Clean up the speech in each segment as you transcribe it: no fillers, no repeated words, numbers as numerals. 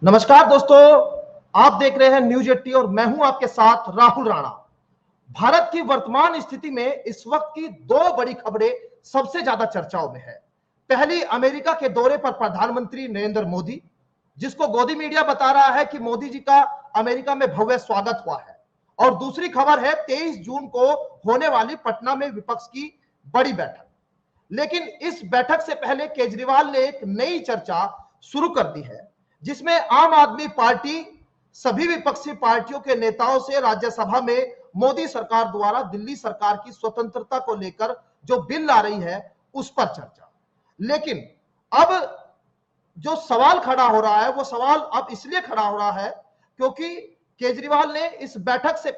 नमस्कार दोस्तों, आप देख रहे हैं न्यूज 80 और मैं हूं आपके साथ राहुल राणा। भारत की वर्तमान स्थिति में इस वक्त की दो बड़ी खबरें सबसे ज्यादा चर्चाओं में है। पहली, अमेरिका के दौरे पर प्रधानमंत्री नरेंद्र मोदी, जिसको गोदी मीडिया बता रहा है कि मोदी जी का अमेरिका में भव्य स्वागत हुआ है। और दूसरी खबर है 23 जून को होने वाली पटना में विपक्ष की बड़ी बैठक। लेकिन इस बैठक से पहले केजरीवाल ने एक नई चर्चा शुरू कर दी है, जिसमें आम आदमी पार्टी सभी विपक्षी पार्टियों के नेताओं से राज्यसभा में मोदी सरकार द्वारा दिल्ली सरकार की स्वतंत्रता को लेकर जो बिल ला रही है उस पर चर्चा। लेकिन अब जो सवाल खड़ा हो रहा है वो सवाल अब इसलिए खड़ा हो रहा है क्योंकि केजरीवाल ने इस बैठक से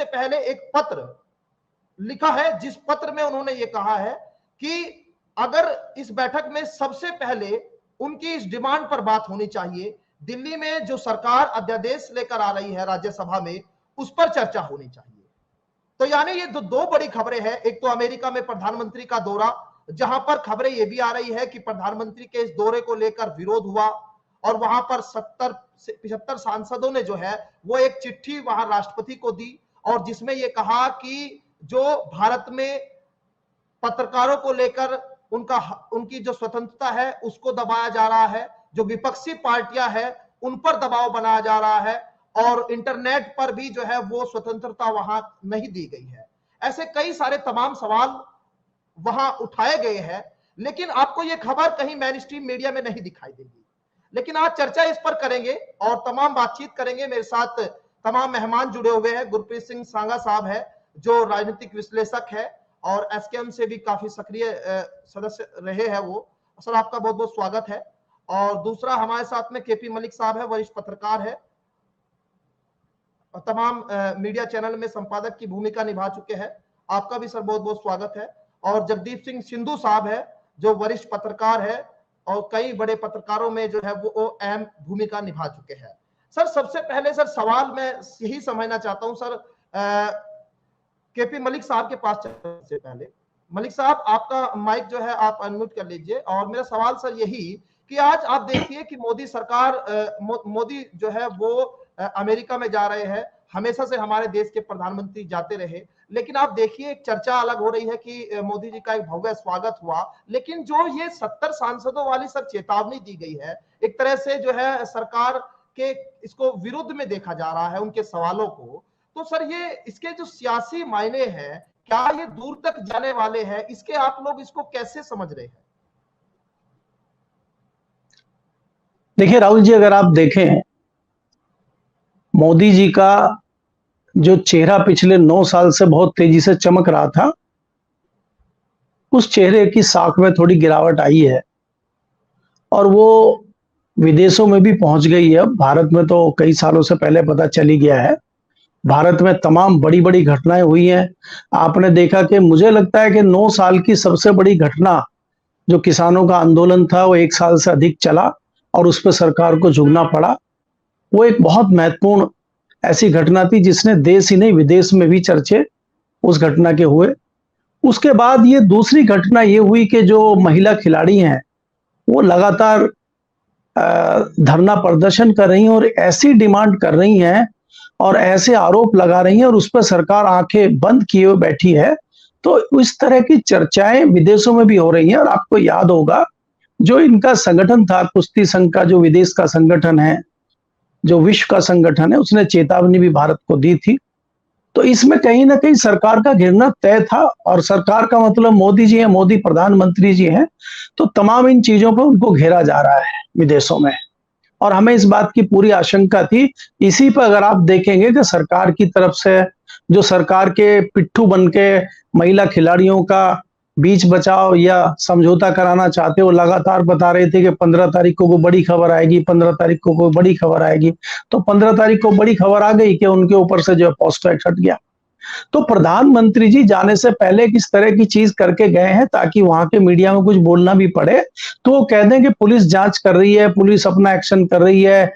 पहले एक पत्र लिखा है, जिस पत्र में उन्होंने ये कहा है कि अगर इस बैठक में सबसे पहले उनकी इस डिमांड पर बात होनी चाहिए, दिल्ली में जो सरकार अध्यादेश लेकर आ रही है राज्यसभा में, उस पर चर्चा होनी चाहिए। तो यानी ये दो बड़ी खबरें हैं। एक तो अमेरिका में प्रधानमंत्री का दौरा, जहां पर खबरें ये भी आ रही है कि प्रधानमंत्री के इस दौरे को लेकर विरोध हुआ और वहां पर 70 से 75 सांसदों ने जो है वो एक चिट्ठी वहां राष्ट्रपति को दी और जिसमें ये कहा कि जो भारत में पत्रकारों को लेकर उनकी जो स्वतंत्रता है उसको दबाया जा रहा है, जो विपक्षी पार्टियां हैं उन पर दबाव बनाया जा रहा है और इंटरनेट पर भी जो है वो स्वतंत्रता वहां नहीं दी गई है। ऐसे कई सारे तमाम सवाल वहां उठाए गए हैं, लेकिन आपको ये खबर कहीं मेन स्ट्रीम मीडिया में नहीं दिखाई देगी। लेकिन आज चर्चा इस पर करेंगे और तमाम बातचीत करेंगे। मेरे साथ तमाम मेहमान जुड़े हुए हैं। गुरप्रीत सिंह सांगा साहब है जो राजनीतिक विश्लेषक है और एसकेएम से भी काफी सक्रिय सदस्य रहे हैं वो। सर, आपका बहुत बहुत स्वागत है। और दूसरा हमारे साथ में केपी मलिक साहब है, वरिष्ठ पत्रकार है और तमाम मीडिया चैनल में संपादक की भूमिका निभा चुके हैं। आपका भी सर बहुत बहुत स्वागत है। और जगदीप सिंह सिंधु साहब है जो वरिष्ठ पत्रकार है और कई बड़े पत्रकारों में जो है वो अहम भूमिका निभा चुके हैं। सर, सबसे पहले सर सवाल मैं यही समझना चाहता हूं सर, केपी मलिक साहब के पास चलने से पहले, मलिक साहब आपका माइक जो है आप अनम्यूट कर लीजिए। और मेरा सवाल सर यही कि आज आप देखिए कि मोदी जो है वो अमेरिका में जा रहे हैं। हमेशा से हमारे देश के प्रधानमंत्री जाते रहे, लेकिन आप देखिए एक चर्चा अलग हो रही है कि मोदी जी का एक भव्य स्वागत हुआ, लेकिन जो ये 70 सांसदों वाली सर चेतावनी दी गई है, एक तरह से जो है सरकार के इसको विरुद्ध में देखा जा रहा है उनके सवालों को। तो सर ये इसके जो सियासी मायने हैं, क्या ये दूर तक जाने वाले हैं? इसके आप लोग इसको कैसे समझ रहे हैं? देखिए राहुल जी, अगर आप देखें मोदी जी का जो चेहरा पिछले 9 साल से बहुत तेजी से चमक रहा था, उस चेहरे की साख में थोड़ी गिरावट आई है और वो विदेशों में भी पहुंच गई है। भारत में तो कई सालों से पहले पता चली गया है। भारत में तमाम बड़ी बड़ी घटनाएं हुई हैं। आपने देखा कि मुझे लगता है कि 9 साल की सबसे बड़ी घटना जो किसानों का आंदोलन था वो 1 साल से अधिक चला और उस पर सरकार को झुकना पड़ा। वो एक बहुत महत्वपूर्ण ऐसी घटना थी जिसने देश ही नहीं विदेश में भी चर्चे उस घटना के हुए। उसके बाद ये दूसरी घटना ये हुई कि जो महिला खिलाड़ी हैं वो लगातार धरना प्रदर्शन कर रही हैं और ऐसी डिमांड कर रही हैं और ऐसे आरोप लगा रही हैं और उस पर सरकार आंखें बंद किए हुए बैठी है। तो इस तरह की चर्चाएं विदेशों में भी हो रही हैं। और आपको याद होगा जो इनका संगठन था, कुश्ती संघ का जो विदेश का संगठन है, जो विश्व का संगठन है, उसने चेतावनी भी भारत को दी थी। तो इसमें कहीं ना कहीं सरकार का घिरना तय था और सरकार का मतलब मोदी जी हैं, मोदी प्रधानमंत्री जी हैं, तो तमाम इन चीजों पर उनको घेरा जा रहा है विदेशों में। और हमें इस बात की पूरी आशंका थी। इसी पर अगर आप देखेंगे कि सरकार की तरफ से जो सरकार के पिट्ठू बन के महिला खिलाड़ियों का बीच बचाव या समझौता कराना चाहते, वो लगातार बता रहे थे कि 15 तारीख को कोई बड़ी खबर आएगी, 15 तारीख को कोई बड़ी खबर आएगी। तो 15 तारीख को बड़ी खबर आ गई कि उनके ऊपर से जो पोस्टर हट गया। तो प्रधानमंत्री जी जाने से पहले किस तरह की चीज करके गए हैं ताकि वहां के मीडिया में कुछ बोलना भी पड़े तो वो कह दें कि पुलिस जांच कर रही है, पुलिस अपना एक्शन कर रही है,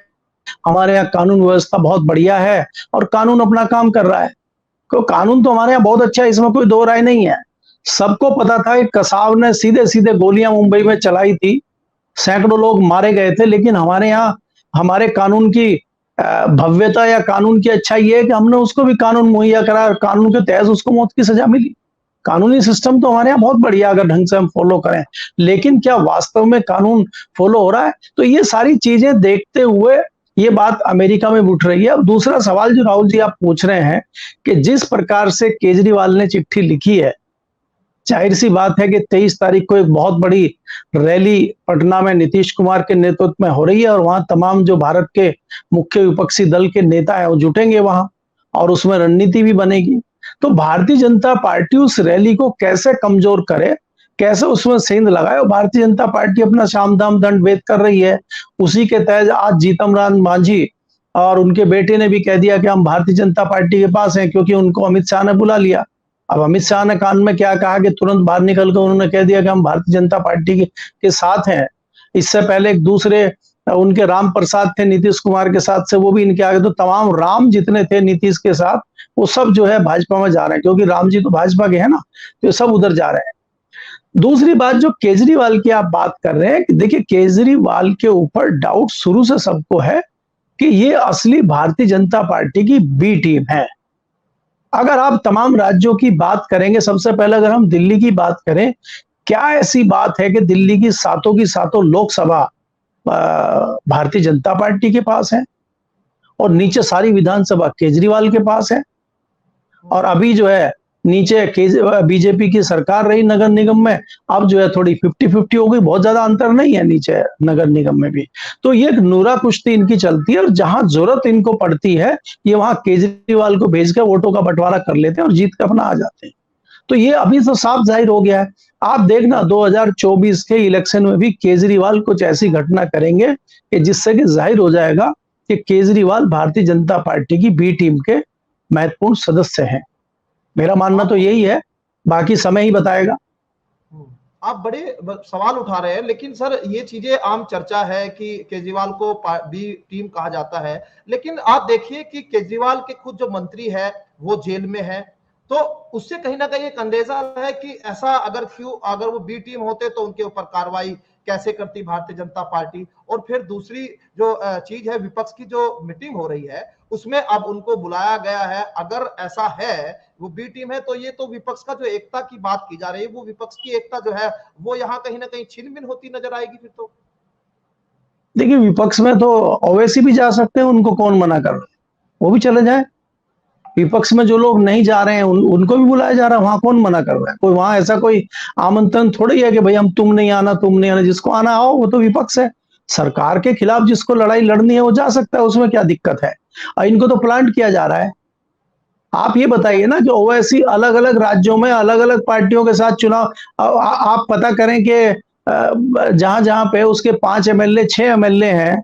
हमारे यहाँ कानून व्यवस्था बहुत बढ़िया है और कानून अपना काम कर रहा है। कानून तो हमारे यहाँ बहुत अच्छा है, इसमें कोई दो राय नहीं है। सबको पता था कि कसाब ने सीधे सीधे गोलियां मुंबई में चलाई थी सैकड़ों लोग मारे गए थे, लेकिन हमारे यहाँ हमारे कानून की भव्यता या कानून की अच्छाई ये है कि हमने उसको भी कानून मुहैया करा, कानून के तहत उसको मौत की सजा मिली। कानूनी सिस्टम तो हमारे यहाँ बहुत बढ़िया, अगर ढंग से हम फॉलो करें, लेकिन क्या वास्तव में कानून फॉलो हो रहा है? तो ये सारी चीजें देखते हुए ये बात अमेरिका में उठ रही है। अब दूसरा सवाल जो राहुल जी आप पूछ रहे हैं कि जिस प्रकार से केजरीवाल ने चिट्ठी लिखी है, जाहिर सी बात है कि 23 तारीख को एक बहुत बड़ी रैली पटना में नीतीश कुमार के नेतृत्व में हो रही है और वहां तमाम जो भारत के मुख्य विपक्षी दल के नेता है वो जुटेंगे वहां, और उसमें रणनीति भी बनेगी। तो भारतीय जनता पार्टी उस रैली को कैसे कमजोर करे, कैसे उसमें सेंध लगाए, और भारतीय जनता पार्टी अपना साम दाम दंड भेद कर रही है। उसी के तहत आज जीतन राम मांझी और उनके बेटे ने भी कह दिया कि हम भारतीय जनता पार्टी के पास हैं, क्योंकि उनको अमित शाह ने बुला लिया। अब अमित शाह ने कान में क्या कहा कि तुरंत बाहर निकलकर उन्होंने कह दिया कि हम भारतीय जनता पार्टी के साथ हैं। इससे पहले एक दूसरे उनके राम प्रसाद थे नीतीश कुमार के साथ से, वो भी इनके आगे। तो तमाम राम जितने थे नीतीश के साथ, वो सब जो है भाजपा में जा रहे हैं, क्योंकि राम जी तो भाजपा के हैं ना, तो सब उधर जा रहे हैं। दूसरी बात, जो केजरीवाल की आप बात कर रहे हैं, देखिए केजरीवाल के ऊपर डाउट शुरू से सबको है कि ये असली भारतीय जनता पार्टी की बी टीम है। अगर आप तमाम राज्यों की बात करेंगे, सबसे पहले अगर हम दिल्ली की बात करें, क्या ऐसी बात है कि दिल्ली की सातों लोकसभा भारतीय जनता पार्टी के पास है और नीचे सारी विधानसभा केजरीवाल के पास है, और अभी जो है नीचे बीजेपी की सरकार रही नगर निगम में, अब जो है थोड़ी 50-50 हो गई, बहुत ज्यादा अंतर नहीं है नीचे नगर निगम में भी। तो ये नूरा कुश्ती इनकी चलती है, और जहां जरूरत इनको पड़ती है ये वहां केजरीवाल को भेजकर वोटों का बंटवारा कर लेते हैं और जीत कर अपना आ जाते हैं। तो ये अभी तो साफ जाहिर हो गया है। आप देखना 2024 के इलेक्शन में भी केजरीवाल कुछ ऐसी घटना करेंगे कि जिससे कि जाहिर हो जाएगा कि केजरीवाल भारतीय जनता पार्टी की बी टीम के महत्वपूर्ण सदस्य हैं। मेरा मानना तो यही है, बाकी समय ही बताएगा। आप बड़े सवाल उठा रहे हैं, लेकिन सर ये चीजें आम चर्चा है कि केजरीवाल को बी टीम कहा जाता है, लेकिन आप देखिए कि केजरीवाल के खुद जो मंत्री है वो जेल में है, तो उससे कहीं ना कहीं एक अंदेशा है कि ऐसा अगर वो बी टीम होते तो उनके ऊपर कार्रवाई कैसे करती भारतीय जनता पार्टी। और फिर दूसरी जो चीज है, विपक्ष की जो मीटिंग हो रही है उसमें अब उनको बुलाया गया है। अगर ऐसा है वो बी टीम है, तो ये तो विपक्ष का जो एकता की बात की जा रही है, वो विपक्ष की एकता जो है वो यहाँ कहीं ना कहीं छिन भिन होती नजर आएगी फिर तो। देखिए विपक्ष में तो ओवैसी भी जा सकते हैं, उनको कौन मना कर रहा है, वो भी चले जाए। विपक्ष में जो लोग नहीं जा रहे हैं उनको भी बुलाया जा रहा है, वहां कौन मना कर रहा है? कोई वहां ऐसा कोई आमंत्रण थोड़ी है कि भाई हम तुम नहीं आना, तुम नहीं आना, जिसको आना आओ, वो तो विपक्ष है। सरकार के खिलाफ जिसको लड़ाई लड़नी है वो जा सकता है, उसमें क्या दिक्कत है? और इनको तो प्लांट किया जा रहा है। आप ये बताइए ना कि ओवैसी अलग अलग राज्यों में अलग अलग पार्टियों के साथ चुनाव, आप पता करें कि जहां जहां पे उसके 5 एमएलए 6 एमएलए हैं,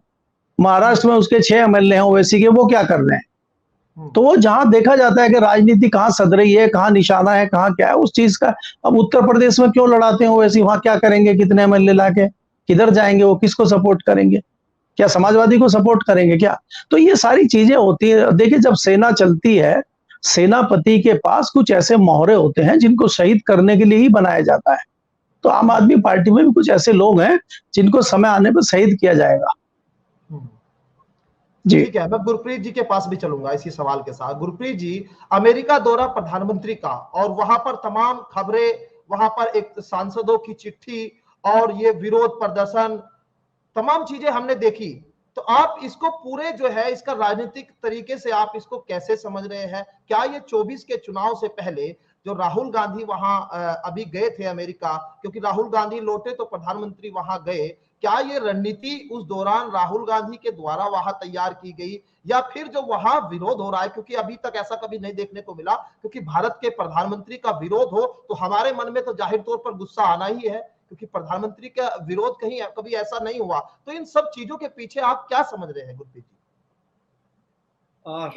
महाराष्ट्र में उसके 6 एमएलए हैं ओवैसी के, वो क्या कर रहे हैं? तो वो जहां देखा जाता है कि राजनीति कहां सध रही है, कहां निशाना है, कहां क्या है, उस चीज का। अब उत्तर प्रदेश में क्यों लड़ाते हैं ओवैसी? वहां क्या करेंगे? कितने एमएलए लाके किधर जाएंगे? वो किसको सपोर्ट करेंगे? क्या समाजवादी को सपोर्ट करेंगे क्या? तो ये सारी चीजें होती है। देखिए जब सेना चलती है, सेनापति के पास कुछ ऐसे मोहरे होते हैं जिनको शहीद करने के लिए ही बनाया जाता है। तो आम आदमी पार्टी में भी कुछ ऐसे लोग हैं जिनको समय आने पर शहीद किया जाएगा। जी ठीक है, मैं गुरप्रीत जी के पास भी चलूंगा इसी सवाल के साथ। गुरप्रीत जी, अमेरिका दौरा प्रधानमंत्री का, और वहां पर तमाम खबरें, वहां पर एक सांसदों की चिट्ठी और ये विरोध प्रदर्शन, तमाम चीजें हमने देखी। तो आप इसको पूरे जो है इसका राजनीतिक तरीके से आप इसको कैसे समझ रहे हैं? क्या ये 24 के चुनाव से पहले जो राहुल गांधी वहां अभी गए थे अमेरिका, क्योंकि राहुल गांधी लौटे तो प्रधानमंत्री वहां गए, क्या ये रणनीति उस दौरान राहुल गांधी के द्वारा वहां तैयार की गई, या फिर जो वहां विरोध हो रहा है, क्योंकि अभी तक ऐसा कभी नहीं देखने को मिला, क्योंकि भारत के प्रधानमंत्री का विरोध हो तो हमारे मन में तो जाहिर तौर पर गुस्सा आना ही है, क्योंकि प्रधानमंत्री का विरोध कहीं कभी ऐसा नहीं हुआ। तो इन सब चीजों के पीछे आप क्या समझ रहे हैं गुरप्रीत जी?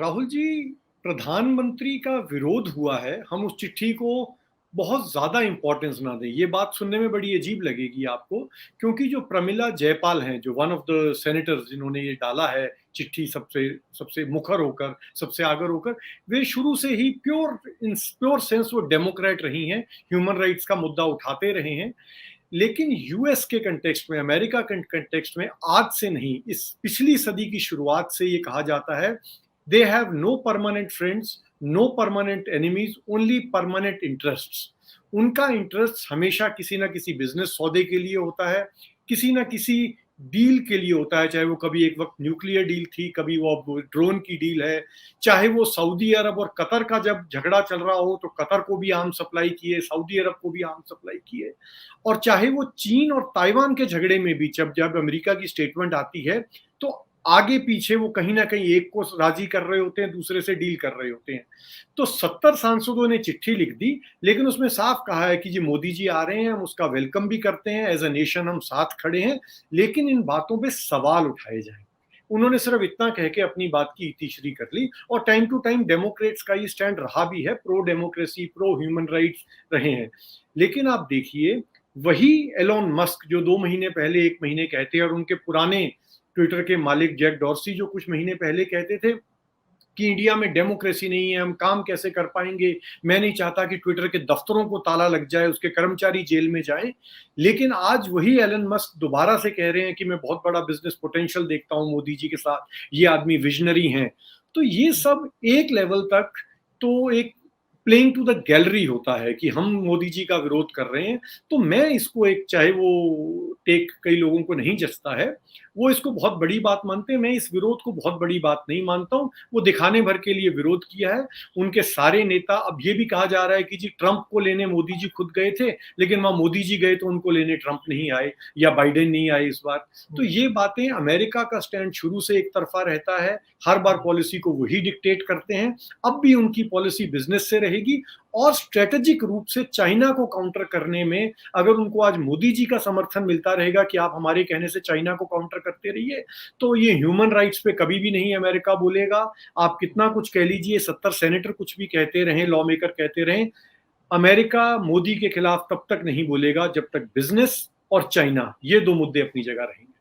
राहुल जी, प्रधानमंत्री का विरोध हुआ है, हम उस चिट्ठी को बहुत ज्यादा इंपॉर्टेंस ना दें। ये बात सुनने में बड़ी अजीब लगेगी आपको, क्योंकि जो प्रमिला जयपाल हैं, जो वन ऑफ द सेनेटर्स जिन्होंने ये डाला है चिट्ठी, सबसे सबसे मुखर होकर, सबसे आगर होकर, वे शुरू से ही प्योर सेंस वो डेमोक्रेट रही हैं, ह्यूमन राइट्स का मुद्दा उठाते रहे हैं। लेकिन यूएस के कंटेक्स्ट में, अमेरिका के कंटेक्स्ट में आज से नहीं, इस पिछली सदी की शुरुआत से ये कहा जाता है, they have no permanent friends, no permanent enemies, only permanent interests. उनका इंटरेस्ट हमेशा किसी ना किसी बिजनेस सौदे के लिए होता है, किसी ना किसी डील के लिए होता है, चाहे वो कभी एक वक्त न्यूक्लियर डील थी, कभी वो अब ड्रोन की डील है, चाहे वो सऊदी अरब और कतर का जब झगड़ा चल रहा हो तो कतर को भी आर्म सप्लाई किए, सऊदी अरब को भी आर्म सप्लाई किए, और चाहे वो चीन और ताइवान के झगड़े में भी जब अमेरिका की स्टेटमेंट आती है तो आगे पीछे वो कहीं ना कहीं एक को राजी कर रहे होते हैं, दूसरे से डील कर रहे होते हैं। तो 70 सांसदों ने चिट्ठी लिख दी, लेकिन उसमें साफ कहा है कि जी मोदी जी आ रहे हैं, हम उसका वेलकम भी करते हैं, एज अ नेशन हम साथ खड़े हैं, लेकिन इन बातों पे सवाल उठाए जाएं। उन्होंने सिर्फ इतना कह के अपनी बात की इतिश्री कर ली, और टाइम टू टाइम डेमोक्रेट्स का ये स्टैंड रहा भी है, pro democracy, pro human rights रहे हैं। लेकिन आप देखिए, वही एलोन मस्क जो 2 महीने पहले, 1 महीने कहते हैं, और उनके पुराने ट्विटर के मालिक जैक डॉर्सी जो कुछ महीने पहले कहते थे कि इंडिया में डेमोक्रेसी नहीं है, हम काम कैसे कर पाएंगे, मैं नहीं चाहता कि ट्विटर के दफ्तरों को ताला लग जाए, उसके कर्मचारी जेल में जाएं। लेकिन आज वही एलन मस्क दोबारा से कह रहे हैं कि मैं बहुत बड़ा बिजनेस पोटेंशियल देखता हूं मोदी जी के साथ, ये आदमी विजनरी हैं। तो ये सब एक लेवल तक तो एक प्लेइंग टू द गैलरी होता है कि हम मोदी जी का विरोध कर रहे हैं। तो मैं इसको एक, चाहे वो टेक कई लोगों को नहीं जचता है, वो इसको बहुत बड़ी बात मानते हैं, मैं इस विरोध को बहुत बड़ी बात नहीं मानता हूं। वो दिखाने भर के लिए विरोध किया है उनके सारे नेता। अब ये भी कहा जा रहा है कि जी ट्रंप को लेने मोदी जी खुद गए थे, लेकिन वहां मोदी जी गए तो उनको लेने ट्रंप नहीं आए या बाइडेन नहीं आए इस बार। तो ये बातें, अमेरिका का स्टैंड शुरू से एक तरफा रहता है, हर बार पॉलिसी को वही डिक्टेट करते हैं, अब भी उनकी पॉलिसी बिजनेस से रहेगी। और स्ट्रेटेजिक रूप से चाइना को काउंटर करने में अगर उनको आज मोदी जी का समर्थन मिलता रहेगा कि आप हमारे कहने से चाइना को काउंटर करते रहिए, तो ये ह्यूमन राइट्स पे कभी भी नहीं अमेरिका बोलेगा। आप कितना कुछ कह लीजिए, 70 सेनेटर कुछ भी कहते रहें, लॉ मेकर कहते रहें, अमेरिका मोदी के खिलाफ तब तक नहीं बोलेगा जब तक बिजनेस और चाइना, ये 2 मुद्दे अपनी जगह रहेंगे।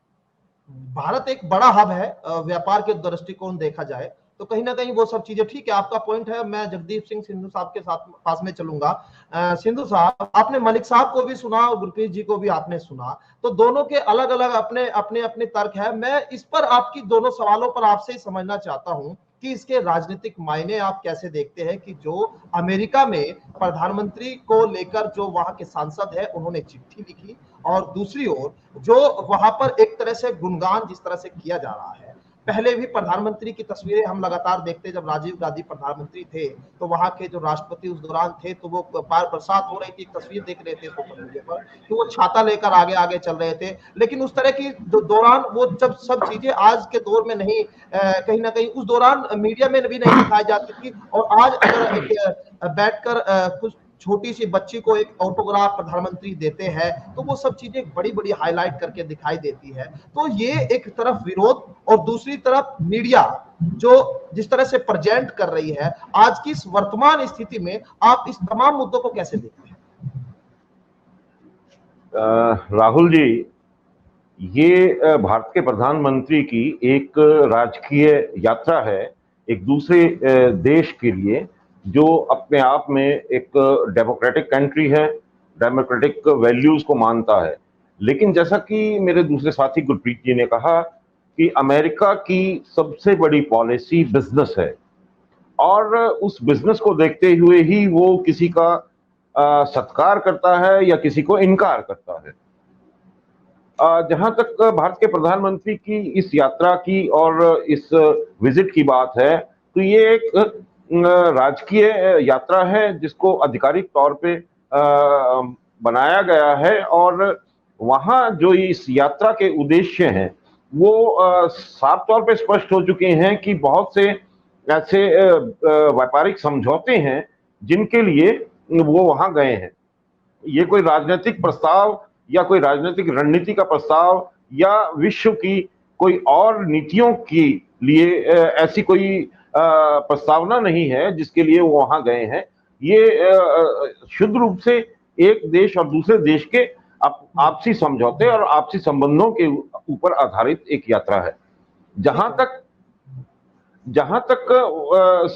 भारत एक बड़ा हब है व्यापार के दृष्टिकोण देखा जाए तो कहीं ना कहीं वो सब चीजें ठीक है, आपका पॉइंट है। मैं जगदीप सिंह सिंधु साहब के साथ पास में चलूंगा। सिंधु साहब, आपने मलिक साहब को भी सुना और गुरप्रीत जी को भी आपने सुना, तो दोनों के अलग अलग अपने अपने अपने तर्क है। मैं इस पर आपकी दोनों सवालों पर आपसे ही समझना चाहता हूं कि इसके राजनीतिक मायने आप कैसे देखते हैं कि जो अमेरिका में प्रधानमंत्री को लेकर जो वहां के सांसद है उन्होंने चिट्ठी लिखी, और दूसरी ओर जो वहां पर एक तरह से गुणगान जिस तरह से किया जा रहा है। पहले भी प्रधानमंत्री की तस्वीरें हम लगातार देखते, जब राजीव गांधी प्रधानमंत्री थे तो वहां के जो राष्ट्रपति उस दौरान थे तो वो बरसात हो रही थी, एक तस्वीर देख रहे थे सोशल मीडिया पर कि वो छाता लेकर आगे आगे चल रहे थे। लेकिन उस तरह की दौरान वो जब सब चीजें आज के दौर में नहीं, कहीं ना कहीं उस दौरान मीडिया में भी नहीं दिखाई जाती थी, और आज अगर बैठकर कुछ छोटी सी बच्ची को एक ऑटोग्राफ प्रधानमंत्री देते हैं तो वो सब चीजें बड़ी बड़ी हाईलाइट करके दिखाई देती है। तो ये एक तरफ विरोध और दूसरी तरफ मीडिया जो जिस तरह से प्रेजेंट कर रही है, आज की इस वर्तमान स्थिति में आप इस तमाम मुद्दों को कैसे देखते हैं? राहुल जी, ये भारत के प्रधानमंत्री की एक राजकीय यात्रा है एक दूसरे देश के लिए, जो अपने आप में एक डेमोक्रेटिक कंट्री है, डेमोक्रेटिक वैल्यूज को मानता है। लेकिन जैसा कि मेरे दूसरे साथी गुरप्रीत जी ने कहा कि अमेरिका की सबसे बड़ी पॉलिसी बिजनेस है, और उस बिजनेस को देखते हुए ही वो किसी का सत्कार करता है या किसी को इनकार करता है। जहां तक भारत के प्रधानमंत्री की इस यात्रा की और इस विजिट की बात है, तो ये एक राजकीय यात्रा है जिसको आधिकारिक तौर पे बनाया गया है, और वहां जो इस यात्रा के उद्देश्य हैं वो साफ तौर पे स्पष्ट हो चुके हैं कि बहुत से ऐसे व्यापारिक समझौते हैं जिनके लिए वो वहां गए हैं। ये कोई राजनीतिक प्रस्ताव या कोई राजनीतिक रणनीति का प्रस्ताव या विश्व की कोई और नीतियों के लिए ऐसी कोई प्रस्तावना नहीं है जिसके लिए वो वहां गए हैं। ये शुद्ध रूप से एक देश और दूसरे देश के आपसी समझौते और आपसी संबंधों के ऊपर आधारित एक यात्रा है। जहां तक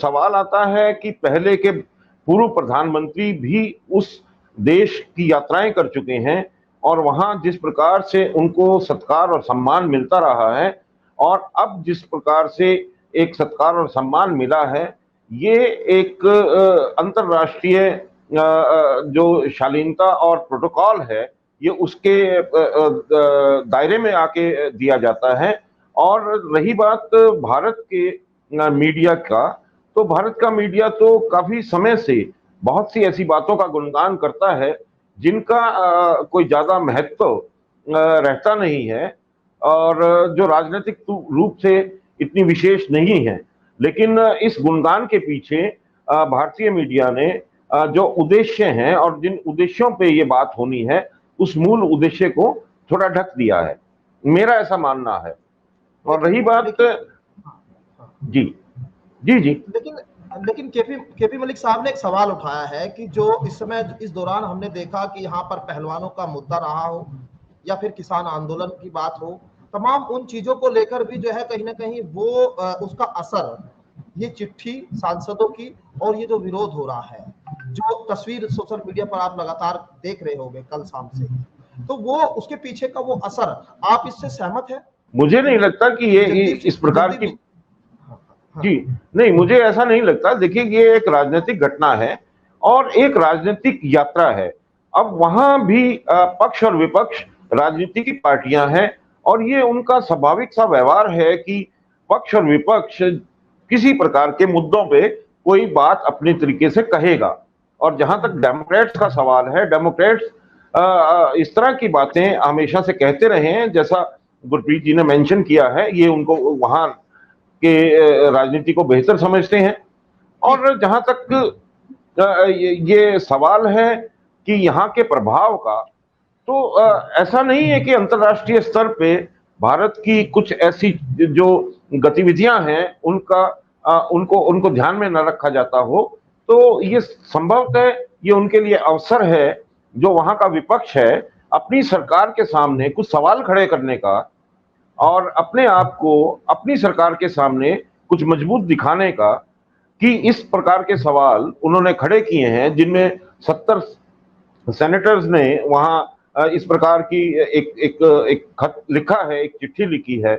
सवाल आता है कि पहले के पूर्व प्रधानमंत्री भी उस देश की यात्राएं कर चुके हैं और वहां जिस प्रकार से उनको सत्कार और सम्मान मिलता रहा है, और अब जिस प्रकार से एक सत्कार और सम्मान मिला है, ये एक अंतर्राष्ट्रीय जो शालीनता और प्रोटोकॉल है, ये उसके दायरे में आके दिया जाता है। और रही बात भारत के मीडिया का, तो भारत का मीडिया तो काफी समय से बहुत सी ऐसी बातों का गुणगान करता है जिनका कोई ज्यादा महत्व रहता नहीं है, और जो राजनीतिक रूप से इतनी विशेष नहीं है। लेकिन इस गुणगान के पीछे भारतीय मीडिया ने जो उद्देश्य हैं और जिन उद्देश्यों पे ये बात होनी है, उस मूल उद्देश्य को थोड़ा ढक दिया है, मेरा ऐसा मानना है। और रही बात जी जी जी लेकिन लेकिन केपी मलिक साहब ने एक सवाल उठाया है कि जो इस समय इस दौरान हमने देखा कि यहाँ पर पहलवानों का मुद्दा रहा हो या फिर किसान आंदोलन की बात हो, तमाम उन चीजों को लेकर भी जो है कहीं ना कहीं वो उसका असर ये चिट्ठी सांसदों की और ये जो विरोध हो रहा है, जो तस्वीर सोशल मीडिया पर आप लगातार देख रहे होंगे कल शाम से, तो वो उसके पीछे का वो असर, आप इससे सहमत है? मुझे नहीं लगता कि ये इस प्रकार की जी नहीं, मुझे ऐसा नहीं लगता। देखिए, ये एक राजनीतिक घटना है और एक राजनीतिक यात्रा है। अब वहां भी पक्ष और विपक्ष राजनीति की पार्टियां हैं, और ये उनका स्वाभाविक सा व्यवहार है कि पक्ष और विपक्ष किसी प्रकार के मुद्दों पे कोई बात अपने तरीके से कहेगा। और जहां तक डेमोक्रेट्स का सवाल है, डेमोक्रेट्स इस तरह की बातें हमेशा से कहते रहे हैं, जैसा गुरप्रीत जी ने मेंशन किया है, ये उनको वहां के राजनीति को बेहतर समझते हैं। और जहां तक ये सवाल है कि यहाँ के प्रभाव का, तो ऐसा नहीं है कि अंतर्राष्ट्रीय स्तर पे भारत की कुछ ऐसी जो गतिविधियां हैं उनको ध्यान में न रखा जाता हो। तो ये संभवतः ये उनके लिए अवसर है, जो वहां का विपक्ष है, अपनी सरकार के सामने कुछ सवाल खड़े करने का और अपने आप को अपनी सरकार के सामने कुछ मजबूत दिखाने का, कि इस प्रकार के सवाल उन्होंने खड़े किए हैं जिनमें 70 सेनेटर्स ने वहां इस प्रकार की एक खत लिखा है, एक चिट्ठी लिखी है,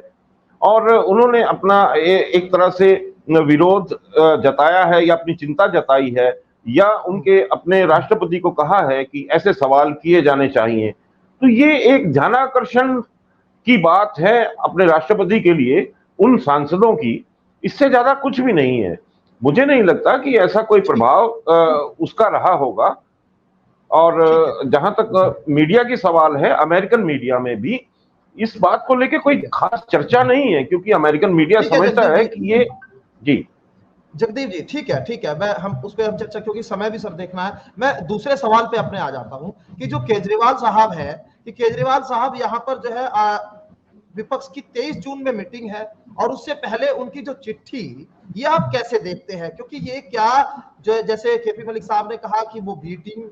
और उन्होंने अपना एक तरह से विरोध जताया है या अपनी चिंता जताई है, या उनके अपने राष्ट्रपति को कहा है कि ऐसे सवाल किए जाने चाहिए। तो ये एक ध्यानाकर्षण की बात है अपने राष्ट्रपति के लिए उन सांसदों की, इससे ज्यादा कुछ भी नहीं है। मुझे नहीं लगता कि ऐसा कोई प्रभाव उसका रहा होगा। और जहां तक मीडिया की सवाल है, अमेरिकन मीडिया में भी इस बात को लेके कोई खास चर्चा नहीं है, क्योंकि अमेरिकन मीडिया समझता है कि ये जी जगदीप जी ठीक है, मैं हम उस पर हम चर्चा, क्योंकि समय भी सर देखना है। मैं दूसरे सवाल पे अपने आ जाता हूं कि जो केजरीवाल साहब है, कि केजरीवाल साहब यहाँ पर जो है विपक्ष की 23 जून में मीटिंग है, और उससे पहले उनकी जो चिट्ठी, ये आप कैसे देखते हैं? क्योंकि ये क्या, जो जैसे केपी मलिक साहब ने कहा कि वो बी टीम,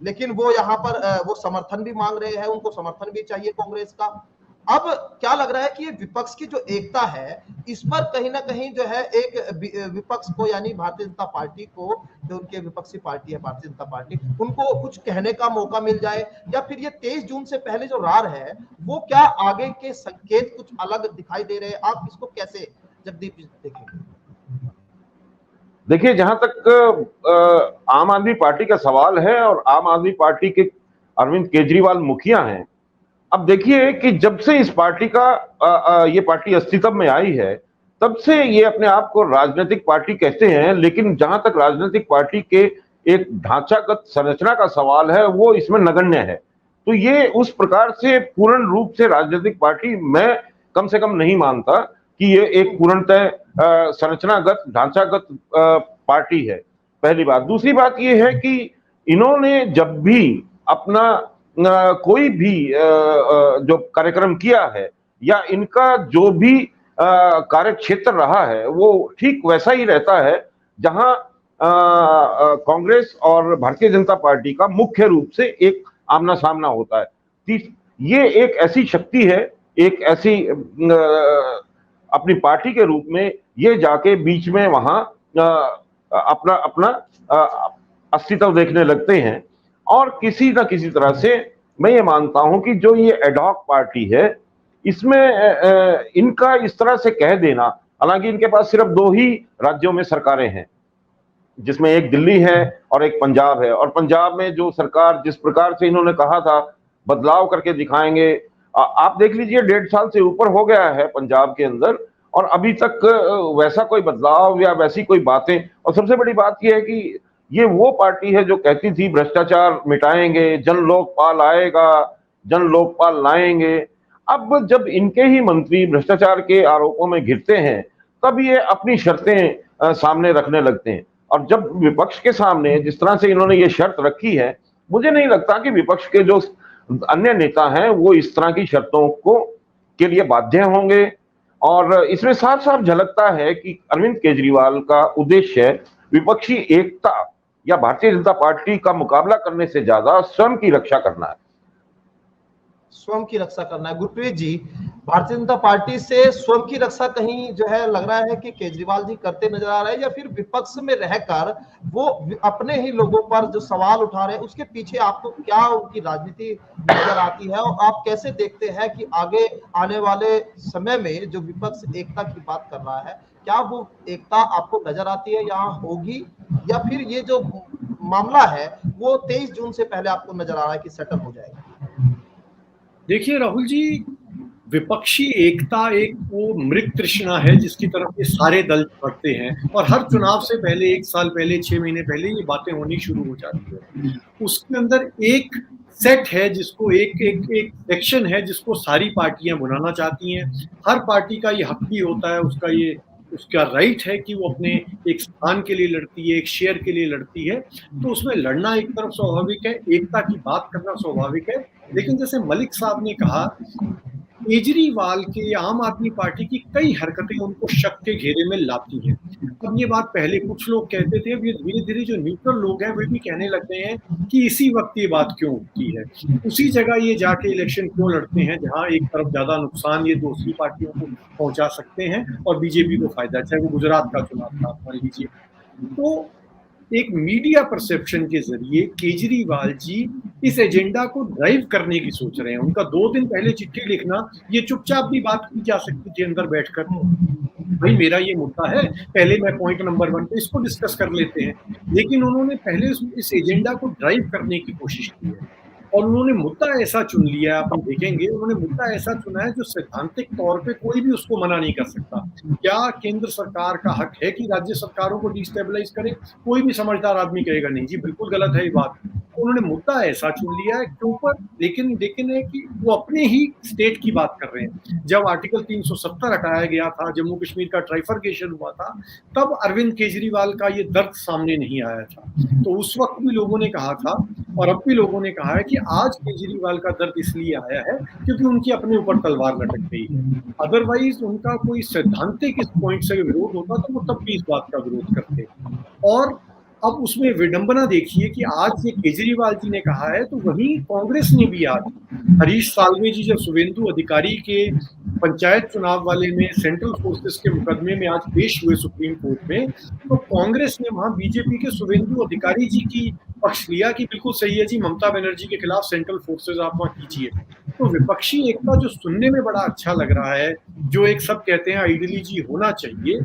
लेकिन वो यहाँ पर वो समर्थन भी मांग रहे हैं, उनको समर्थन भी चाहिए कांग्रेस का। अब क्या लग रहा है कि ये विपक्ष की जो एकता है, इस पर कहीं ना कहीं जो है एक विपक्ष को, यानी भारतीय जनता पार्टी को, जो उनके विपक्षी पार्टी है भारतीय जनता पार्टी, उनको कुछ कहने का मौका मिल जाए, या फिर ये 23 जून से पहले जो रार है, वो क्या आगे के संकेत कुछ अलग दिखाई दे रहे हैं? आप इसको कैसे जगदीप देखेंगे? देखिए, जहां तक आम आदमी पार्टी का सवाल है, और आम आदमी पार्टी के अरविंद केजरीवाल मुखिया हैं, अब देखिए कि जब से इस पार्टी का ये पार्टी अस्तित्व में आई है, तब से ये अपने आप को राजनीतिक पार्टी कहते हैं, लेकिन जहां तक राजनीतिक पार्टी के एक ढांचागत संरचना का सवाल है, वो इसमें नगण्य है। तो ये उस प्रकार से पूर्ण रूप से राजनीतिक पार्टी मैं कम से कम नहीं मानता कि ये एक पूर्णतः संरचनागत ढांचागत पार्टी है, पहली बात। दूसरी बात ये है कि इन्होंने जब भी अपना कोई भी जो कार्यक्रम किया है, या इनका जो भी कार्य क्षेत्र रहा है, वो ठीक वैसा ही रहता है जहां कांग्रेस और भारतीय जनता पार्टी का मुख्य रूप से एक आमना सामना होता है। ये एक ऐसी शक्ति है, एक ऐसी अपनी पार्टी के रूप में ये जाके बीच में वहां अपना अपना अस्तित्व देखने लगते हैं, और किसी न किसी तरह से मैं ये मानता हूं कि जो ये एडहॉक पार्टी है, इसमें इनका इस तरह से कह देना, हालांकि इनके पास सिर्फ 2 ही राज्यों में सरकारें हैं, जिसमें एक दिल्ली है और एक पंजाब है, और पंजाब में जो सरकार जिस प्रकार से इन्होंने कहा था बदलाव करके दिखाएंगे, आप देख लीजिए 1.5 साल से ऊपर हो गया है पंजाब के अंदर, और अभी तक वैसा कोई बदलाव या वैसी कोई बातें। और सबसे बड़ी बात यह है कि ये वो पार्टी है जो कहती थी भ्रष्टाचार मिटाएंगे, जन लोकपाल आएगा, जन लोकपाल लाएंगे। अब जब इनके ही मंत्री भ्रष्टाचार के आरोपों में घिरते हैं, तब ये अपनी शर्तें सामने रखने लगते हैं। और जब विपक्ष के सामने जिस तरह से इन्होंने ये शर्त रखी है, मुझे नहीं लगता कि विपक्ष के जो अन्य नेता हैं वो इस तरह की शर्तों के लिए बाध्य होंगे। और इसमें साफ साफ झलकता है कि अरविंद केजरीवाल का उद्देश्य विपक्षी एकता या भारतीय जनता पार्टी का मुकाबला करने से ज्यादा स्वयं की रक्षा करना है। स्वयं की रक्षा करना है। गुरप्रीत जी, भारतीय जनता पार्टी से स्वयं की रक्षा कहीं जो है लग रहा है कि केजरीवाल जी करते नजर आ रहे हैं, या फिर विपक्ष में रहकर वो अपने ही लोगों पर जो सवाल उठा रहे हैं उसके पीछे आपको क्या उनकी राजनीति नजर आती है, और आप कैसे देखते हैं कि आगे आने वाले समय में जो विपक्ष एकता की बात कर रहा है, क्या वो एकता आपको नजर आती है यहाँ होगी, या फिर ये जो मामला है वो 23 जून से पहले आपको नजर आ रहा है कि सेटल हो जाएगा? देखिए राहुल जी, विपक्षी एकता एक वो मृत तृष्णा है जिसकी तरफ ये सारे दल बढ़ते हैं, और हर चुनाव से पहले 1 साल पहले, 6 महीने पहले ये बातें होनी शुरू हो जाती है। उसके अंदर एक सेट है जिसको एक सेक्शन है जिसको सारी पार्टियां बनाना चाहती हैं। हर पार्टी का ये हक भी होता है, उसका राइट है कि वो अपने एक स्थान के लिए लड़ती है, एक शेयर के लिए लड़ती है। तो उसमें लड़ना एक तरफ स्वाभाविक है, एकता की बात करना स्वाभाविक है। लेकिन जैसे मलिक साहब ने कहा, केजरीवाल के आम आदमी पार्टी की कई हरकतें उनको शक के घेरे में लाती हैं। अब ये बात पहले कुछ लोग कहते थे, अब ये धीरे धीरे जो न्यूट्रल लोग हैं वे भी कहने लगते हैं कि इसी वक्त ये बात क्यों उठती है, उसी जगह ये जाके इलेक्शन क्यों लड़ते हैं जहां एक तरफ ज्यादा नुकसान ये दूसरी पार्टियों को पहुंचा सकते हैं और बीजेपी को फायदा, चाहे वो गुजरात का चुनाव था मान लीजिए। तो एक मीडिया परसेप्शन के जरिए केजरीवाल जी इस एजेंडा को ड्राइव करने की सोच रहे हैं। उनका 2 दिन पहले चिट्ठी लिखना, ये चुपचाप भी बात की जा सकती थी अंदर बैठकर, भाई मेरा ये मुद्दा है, पहले मैं पॉइंट नंबर 1 पे इसको डिस्कस कर लेते हैं। लेकिन उन्होंने पहले इस एजेंडा को ड्राइव करने की कोशिश की है, और उन्होंने मुद्दा ऐसा चुन लिया, आप देखेंगे उन्होंने मुद्दा ऐसा चुना है जो सैद्धांतिक तौर पे कोई भी उसको मना नहीं कर सकता। क्या केंद्र सरकार का हक है कि राज्य सरकारों को डिस्टेबलाइज करे? कोई भी समझदार आदमी कहेगा नहीं जी, बिल्कुल गलत है ये बात। उन्होंने मुद्दा ऐसा चुन लिया है के ऊपर, लेकिन है कि वो अपने ही स्टेट की बात कर रहे हैं। जब आर्टिकल 370 हटाया गया था, जम्मू कश्मीर का ट्राइफर्केशन हुआ था, तब अरविंद केजरीवाल का ये दर्द सामने नहीं आया था। तो उस वक्त भी लोगों ने कहा था, और अब भी लोगों ने कहा है कि आज केजरीवाल का दर्द इसलिए आया है क्योंकि उनकी अपने ऊपर तलवार लटक गई है। अदरवाइज उनका कोई सैद्धांतिक इस पॉइंट से विरोध होता तो वो तब भी इस बात का विरोध करते। और अब उसमें विडंबना देखिए कि आज ये केजरीवाल जी ने कहा है, तो वहीं कांग्रेस ने भी आज, हरीश साल्वे जी जब शुभेंदु अधिकारी के पंचायत चुनाव वाले में सेंट्रल फोर्सेस के मुकदमे में आज पेश हुए सुप्रीम कोर्ट में, तो कांग्रेस ने वहां बीजेपी के शुभेंदु अधिकारी जी की पक्ष लिया कि बिल्कुल सही है जी, ममता बनर्जी के खिलाफ सेंट्रल फोर्सेस आप वहां कीजिए। तो विपक्षी एकता जो सुनने में बड़ा अच्छा लग रहा है, जो एक सब कहते हैं आइडियली जी होना चाहिए,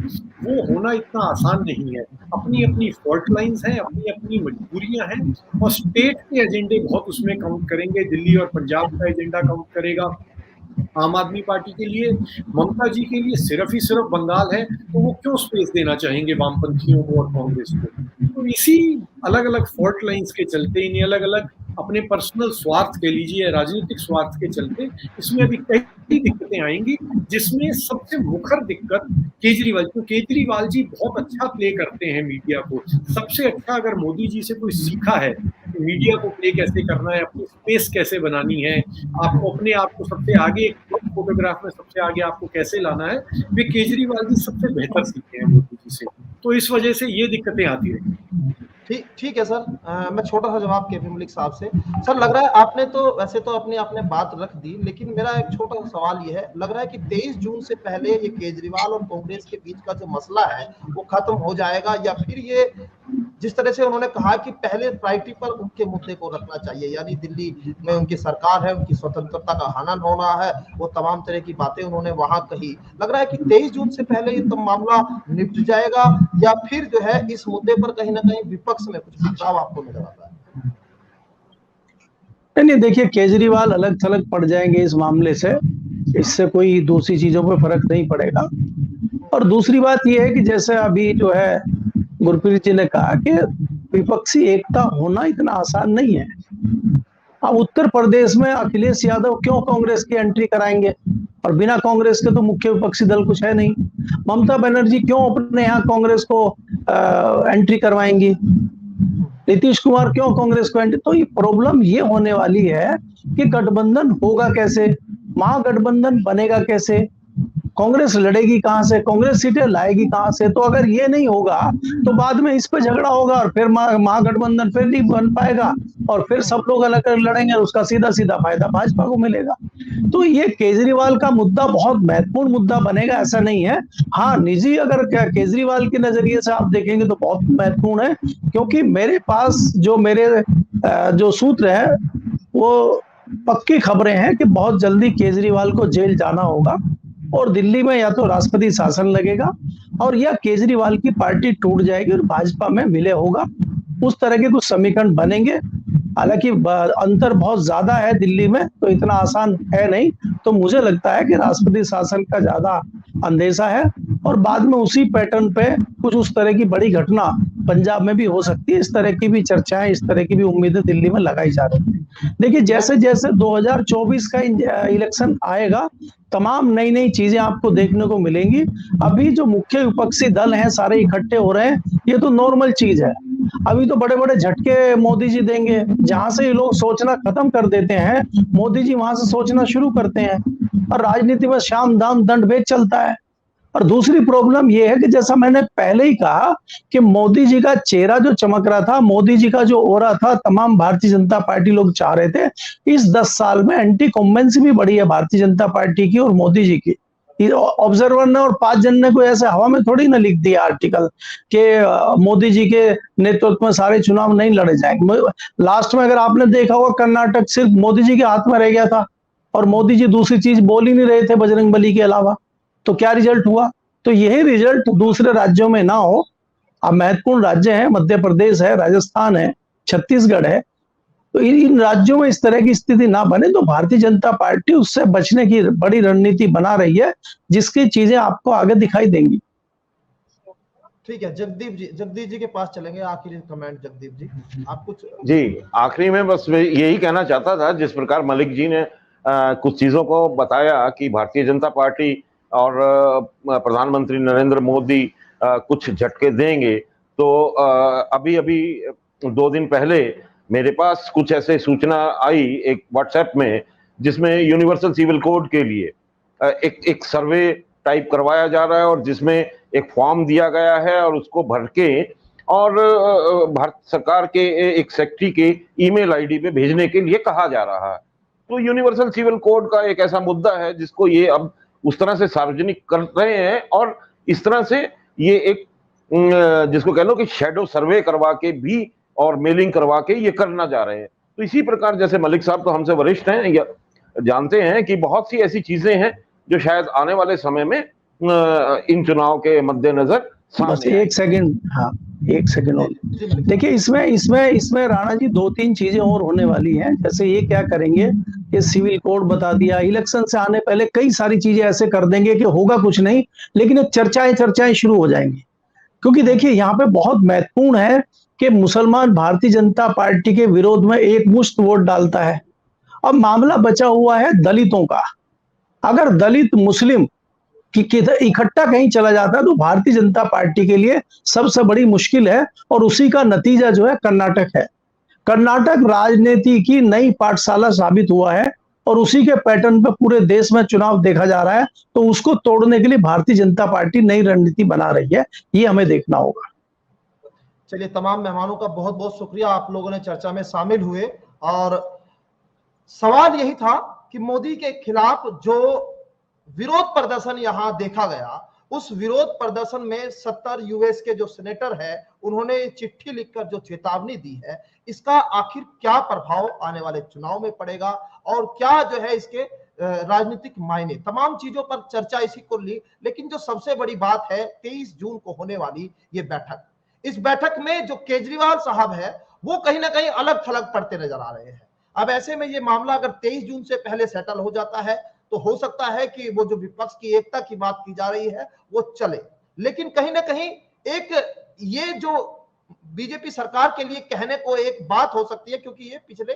वो होना इतना आसान नहीं है। अपनी अपनी फॉल्ट लाइंस हैं, अपनी अपनी मजबूरियां हैं, और स्टेट के एजेंडे बहुत उसमें काउंट करेंगे। दिल्ली और पंजाब का एजेंडा काउंट करेगा आम आदमी पार्टी के लिए, ममता जी के लिए सिर्फ ही सिर्फ बंगाल है, तो वो क्यों स्पेस देना चाहेंगे वामपंथियों को और कांग्रेस को? तो इसी अलग अलग फॉल्ट लाइंस के चलते, इन्हें अलग अलग अपने पर्सनल स्वार्थ के लीजिए, राजनीतिक स्वार्थ के चलते इसमें अभी कई दिक्कतें आएंगी, जिसमें सबसे मुखर दिक्कत केजरीवाल जी बहुत अच्छा प्ले करते हैं मीडिया को। सबसे अच्छा अगर मोदी जी से कोई सीखा है मीडिया को प्ले कैसे करना है, अपनी स्पेस कैसे बनानी है, आपको अपने आप को सबसे आगे फोटोग्राफ में सबसे आगे आपको कैसे लाना है, वे केजरीवाल जी सबसे बेहतर सीखे हैं मोदी जी से। तो इस वजह से ये दिक्कतें आती है। ठीक है सर, मैं छोटा सा जवाब केपी मलिक साहब से। सर लग रहा है आपने तो वैसे तो आपने बात रख दी, लेकिन मेरा एक छोटा सा सवाल ये है, लग रहा है कि 23 जून से पहले ये केजरीवाल और कांग्रेस के बीच का जो मसला है वो खत्म हो जाएगा, या फिर ये जिस तरह से उन्होंने कहा कि पहले प्रायोरिटी पर उनके मुद्दे को रखना चाहिए, यानी दिल्ली में उनकी सरकार है, उनकी स्वतंत्रता का हनन होना है, वो तमाम तरह की बातें उन्होंने वहां कही। लग रहा है कि 23 जून से पहले ये तो मामला निपट जाएगा, या फिर जो है इस मुद्दे पर कहीं ना कहीं विपक्ष में कुछ बिखराव आपको नजर आता है? नहीं, देखिए, केजरीवाल अलग थलग पड़ जाएंगे इस मामले से, इससे कोई दूसरी चीजों पे फर्क नहीं पड़ेगा। और दूसरी बात यह है कि जैसे अभी जो है गुरप्रीत जी ने कहा कि विपक्षी एकता होना इतना आसान नहीं है। अब उत्तर प्रदेश में अखिलेश यादव क्यों कांग्रेस की एंट्री कराएंगे, और बिना कांग्रेस के तो मुख्य विपक्षी दल कुछ है नहीं। ममता बनर्जी क्यों अपने यहाँ कांग्रेस को एंट्री करवाएंगी, नीतीश कुमार क्यों कांग्रेस को एंट्री। तो ये प्रॉब्लम ये होने वाली है कि गठबंधन होगा कैसे, महागठबंधन बनेगा कैसे, कांग्रेस लड़ेगी कहां से, कांग्रेस सीटें लाएगी कहां से। तो अगर ये नहीं होगा तो बाद में इस पे झगड़ा होगा और फिर महागठबंधन फिर नहीं बन पाएगा और फिर सब लोग अलग अलग लड़ेंगे और उसका सीधा सीधा फायदा भाजपा को मिलेगा। तो ये केजरीवाल का मुद्दा बहुत महत्वपूर्ण मुद्दा बनेगा, ऐसा नहीं है। हाँ, निजी अगर केजरीवाल के नजरिए से आप देखेंगे तो बहुत महत्वपूर्ण है, क्योंकि मेरे पास जो सूत्र है वो पक्की खबरें हैं कि बहुत जल्दी केजरीवाल को जेल जाना होगा और दिल्ली में या तो राष्ट्रपति शासन लगेगा और या केजरीवाल की पार्टी टूट जाएगी और भाजपा में विलय होगा। उस तरह के कुछ समीकरण बनेंगे। हालांकि अंतर बहुत ज्यादा है दिल्ली में, तो इतना आसान है नहीं। तो मुझे लगता है कि राष्ट्रपति शासन का ज्यादा अंदेशा है और बाद में उसी पैटर्न पे कुछ उस तरह की बड़ी घटना पंजाब में भी हो सकती है। इस तरह की भी चर्चाएं, इस तरह की भी उम्मीदें दिल्ली में लगाई जा रही है। देखिए, जैसे जैसे 2024 का इलेक्शन आएगा, तमाम नई नई चीजें आपको देखने को मिलेंगी। अभी जो मुख्य विपक्षी दल हैं सारे इकट्ठे हो रहे हैं, ये तो नॉर्मल चीज है। अभी तो बड़े बड़े झटके मोदी जी देंगे, जहां से ये लोग सोचना खत्म कर देते हैं, मोदी जी वहां से सोचना शुरू करते हैं और राजनीति में शाम दाम दंड भेद चलता है। और दूसरी प्रॉब्लम यह है कि जैसा मैंने पहले ही कहा कि मोदी जी का चेहरा जो चमक रहा था, मोदी जी का जो ओरा था, तमाम भारतीय जनता पार्टी लोग चाह रहे थे। इस 10 साल में एंटी कॉम्बेंसी भी बढ़ी है भारतीय जनता पार्टी की और मोदी जी की। ऑब्जर्वर ने और 5 जन ने कोई ऐसे हवा में थोड़ी ना लिख दिया आर्टिकल कि मोदी जी के नेतृत्व में सारे चुनाव नहीं लड़े जाएंगे। लास्ट में अगर आपने देखा होगा, कर्नाटक सिर्फ मोदी जी के हाथ में रह गया था और मोदी जी दूसरी चीज बोल ही नहीं रहे थे बजरंगबली के अलावा। तो क्या रिजल्ट हुआ? तो यही रिजल्ट दूसरे राज्यों में ना हो। अब महत्वपूर्ण राज्य हैं, मध्य प्रदेश है, राजस्थान है, छत्तीसगढ़ है, तो इन राज्यों में इस तरह की स्थिति ना बने। तो भारतीय जनता पार्टी उससे बचने की बड़ी रणनीति बना रही है, जिसकी चीजें आपको आगे दिखाई देंगी। ठीक है, जगदीप जी के पास चलेंगे। आखिरी कमेंट जगदीप जी, आप कुछ। जी, आखिरी में बस यही कहना चाहता था, जिस प्रकार मलिक जी ने कुछ चीजों को बताया कि भारतीय जनता पार्टी और प्रधानमंत्री नरेंद्र मोदी कुछ झटके देंगे, तो अभी 2 दिन पहले मेरे पास कुछ ऐसे सूचना आई एक व्हाट्सएप में, जिसमें यूनिवर्सल सिविल कोड के लिए एक सर्वे टाइप करवाया जा रहा है और जिसमें एक फॉर्म दिया गया है और उसको भर के और भारत सरकार के एक सेक्रेटरी के ईमेल आईडी पे भेजने के लिए कहा जा रहा है। तो यूनिवर्सल सिविल कोड का एक ऐसा मुद्दा है जिसको ये अब उस तरह से सार्वजनिक कर रहे हैं और इस तरह से ये एक जिसको कह लो कि शैडो सर्वे करवा के भी और मेलिंग करवा के ये करना जा रहे हैं। तो इसी प्रकार, जैसे मलिक साहब तो हमसे वरिष्ठ हैं या जानते हैं कि बहुत सी ऐसी चीजें हैं जो शायद आने वाले समय में इन चुनाव के मद्देनजर। बस एक सेकंड, हाँ एक सेकंड और। देखिए, इसमें राणा जी 2-3 चीजें और होने वाली हैं। जैसे ये क्या करेंगे, ये सिविल कोड बता दिया, इलेक्शन से आने पहले कई सारी चीजें ऐसे कर देंगे कि होगा कुछ नहीं, लेकिन एक चर्चाएं शुरू हो जाएंगी। क्योंकि देखिए, यहाँ पे बहुत महत्वपूर्ण है कि मुसलमान भारतीय जनता पार्टी के विरोध में एक मुश्त वोट डालता है। अब मामला बचा हुआ है दलितों का। अगर दलित मुस्लिम इकट्ठा कहीं चला जाता है तो भारतीय जनता पार्टी के लिए सबसे बड़ी मुश्किल है। और उसी का नतीजा जो है कर्नाटक है। कर्नाटक राजनीति की नई पाठशाला साबित हुआ है और उसी के पैटर्न पे पूरे देश में चुनाव देखा जा रहा है। तो उसको तोड़ने के लिए भारतीय जनता पार्टी नई रणनीति बना रही है, ये हमें देखना होगा। चलिए, तमाम मेहमानों का बहुत बहुत शुक्रिया, आप लोगों ने चर्चा में शामिल हुए। और सवाल यही था कि मोदी के खिलाफ जो विरोध प्रदर्शन यहां देखा गया उस विरोध प्रदर्शन में 70 यूएस के जो सेनेटर है उन्होंने चिट्ठी लिखकर जो चेतावनी दी है, इसका आखिर क्या प्रभाव आने वाले चुनाव में पड़ेगा और क्या जो है इसके राजनीतिक मायने, तमाम चीजों पर चर्चा इसी को ली। लेकिन जो सबसे बड़ी बात है 23 जून को होने वाली ये बैठक, इस बैठक में जो केजरीवाल साहब है वो कहीं ना कहीं अलग थलग पड़ते नजर आ रहे हैं। अब ऐसे में ये मामला अगर 23 जून से पहले सेटल हो जाता है तो हो सकता है कि वो जो विपक्ष की एकता की बात की जा रही है वो चले, लेकिन कहीं ना कहीं एक ये जो बीजेपी सरकार के लिए कहने को एक बात हो सकती है, क्योंकि ये पिछले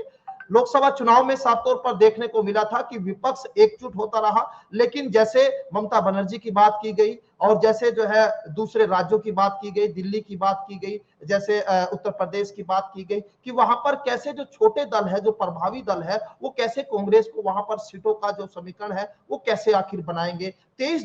लोकसभा चुनाव में साफ तौर पर देखने को मिला था कि विपक्ष एकजुट होता रहा, लेकिन जैसे ममता बनर्जी की बात की गई और जैसे जो है दूसरे राज्यों की बात की गई, दिल्ली की बात की गई, जैसे उत्तर प्रदेश की बात की गई कि वहां पर कैसे जो छोटे दल है, जो प्रभावी दल है, वो कैसे कांग्रेस को वहां पर सीटों का जो समीकरण है वो कैसे आखिर बनाएंगे। 23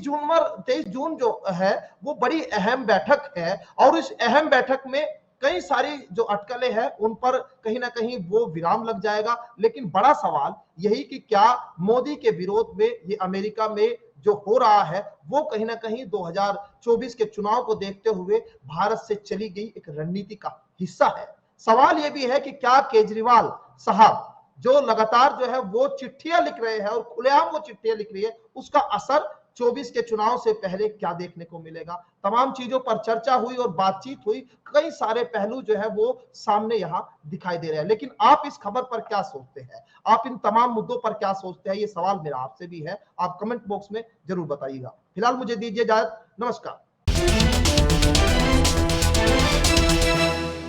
जून जो है वो बड़ी अहम बैठक है और इस अहम बैठक में कई सारी जो अटकलें हैं उन पर कहीं ना कहीं वो विराम लग जाएगा। लेकिन बड़ा सवाल यही कि क्या मोदी के विरोध में ये अमेरिका में जो हो रहा है वो कहीं ना कहीं 2024 के चुनाव को देखते हुए भारत से चली गई एक रणनीति का हिस्सा है। सवाल ये भी है कि क्या केजरीवाल साहब जो लगातार जो है वो चिट्ठियां लिख रहे हैं और खुलेआम वो चिट्ठियां लिख रही है, उसका असर 24 के चुनाव से पहले क्या देखने को मिलेगा। तमाम चीजों पर चर्चा हुई और बातचीत हुई, कई सारे पहलू जो है वो सामने यहां दिखाई दे रहे हैं। लेकिन आप इस खबर पर क्या सोचते हैं, आप इन तमाम मुद्दों पर क्या सोचते हैं, ये सवाल मेरा आपसे भी है, आप कमेंट बॉक्स में जरूर बताइएगा। फिलहाल मुझे दीजिए इजाजत, नमस्कार।